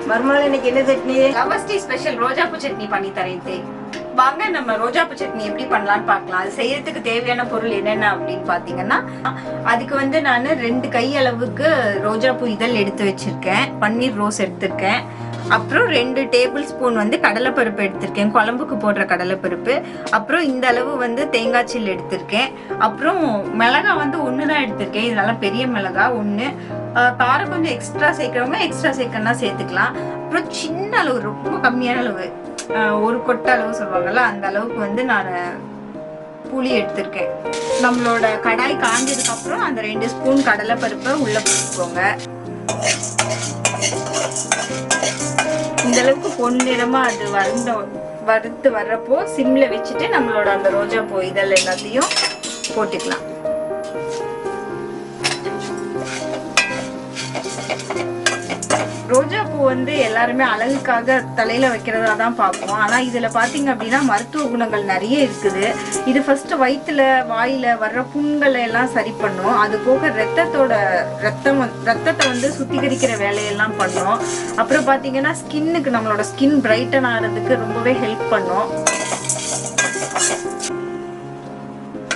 மறுநாள் இன்னைக்கு என்ன சட்னி? லவஸ்டி ஸ்பெஷல் ரோஜாப்பூ சட்னி பண்ணி தரேன். வாங்க நம்ம ரோஜாப்பூ சட்னி எப்படி பண்ணலாம்னு பார்க்கலாம். அது செய்யறதுக்கு தேவையான பொருள் என்னென்ன அப்படின்னு பாத்தீங்கன்னா, அதுக்கு வந்து நான் 2 கை அளவுக்கு ரோஜாப்பூ இதழ் எடுத்து வச்சிருக்கேன். பன்னீர் ரோஸ் எடுத்திருக்கேன். அப்புறம் 2 டேபிள் ஸ்பூன் வந்து கடலைப்பருப்பு எடுத்திருக்கேன், குழம்புக்கு போடுற கடலைப்பருப்பு. அப்புறம் இந்த அளவு வந்து தேங்காய் சில் எடுத்திருக்கேன். அப்புறம் மிளகாய் வந்து 1 தான் எடுத்திருக்கேன். இது நல்லா பெரிய மிளகாய் 1. காரம் கொஞ்சம் எக்ஸ்ட்ரா சேர்க்கிறவங்க எக்ஸ்ட்ரா சேர்க்கணும்னா சேர்த்துக்கலாம். அப்புறம் சின்ன அளவு, ரொம்ப கம்மியான அளவு, 1 கொட்டை அளவு சொல்லுவாங்கல்ல, அந்த அளவுக்கு வந்து நான் புளி எடுத்திருக்கேன். நம்மளோட கடாய் காஞ்சதுக்கு அப்புறம் அந்த 2 ஸ்பூன் கடலைப்பருப்பை உள்ள போட்டுக்கோங்க. இந்த அளவுக்கு பொன்னிறமா அது வறுத்து வர்றப்போ சிம்ல வச்சுட்டு நம்மளோட அந்த ரோஜா பூ இதழ் எல்லாத்தையும் போட்டுக்கலாம். ரோஜா பூ வந்து எல்லாருமே அழகுக்காக தலையில வைக்கிறதா தான் பார்ப்போம். ஆனா இதுல பாத்தீங்க அப்படின்னா மருத்துவ குணங்கள் நிறைய இருக்குது. இது ஃபர்ஸ்ட் வயிற்றுல வாயில வர்ற புண்களை எல்லாம் சரி பண்ணும். அது போக ரத்தத்தை வந்து சுத்திகரிக்கிற வேலையெல்லாம் பண்ணும். அப்புறம் பாத்தீங்கன்னா ஸ்கின்னுக்கு, நம்மளோட ஸ்கின் பிரைட்டன் ஆகிறதுக்கு ரொம்பவே ஹெல்ப் பண்ணும்.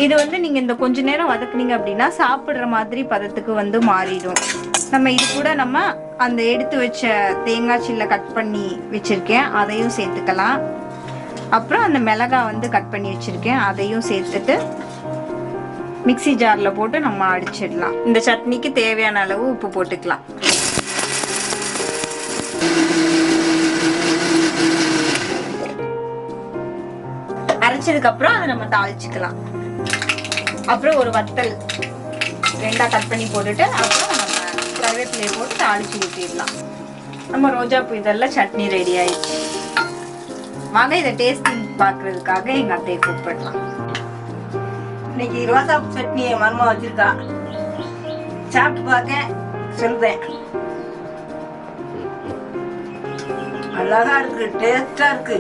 இது வந்து நீங்க இந்த கொஞ்ச நேரம் வதக்குனீங்க அப்படின்னா சாப்பிடுற மாதிரி பதத்துக்கு வந்து மாறிடும். நம்ம இது கூட நம்ம அந்த எடுத்து வச்ச தேங்காய் சில்ல கட் பண்ணி வச்சிருக்கேன், அதையும் சேர்த்துக்கலாம். அப்புறம் அந்த மிளகாய் வந்து கட் பண்ணி வச்சிருக்கேன், அதையும் சேர்த்துட்டு மிக்ஸி ஜார்ல போட்டு நம்ம அடிச்சிடலாம். இந்த சட்னிக்கு தேவையான அளவு உப்பு போட்டுக்கலாம். அரைச்சதுக்கு அப்புறம் அதை நம்ம தாளிச்சுக்கலாம். அப்புறம் ஒரு வத்தல் 2ஆ கட் பண்ணி போட்டுட்டு அப்புறம் நம்ம கருவேப்பிலையை போட்டு தாளிச்சு ஊற்றிடலாம். நம்ம ரோஜா பூ இதெல்லாம் சட்னி ரெடி ஆயிடுச்சு. வாங்க இதை டேஸ்டிங் பார்க்கறதுக்காக எங்க அத்தையை கூப்பிடலாம். இன்னைக்கு ரோஜா சட்னி என் மருமக வச்சிருக்கா, சாப்பிட்டு பார்க்க சொல்றேன். நல்லாதான் இருக்கு, டேஸ்டா இருக்கு.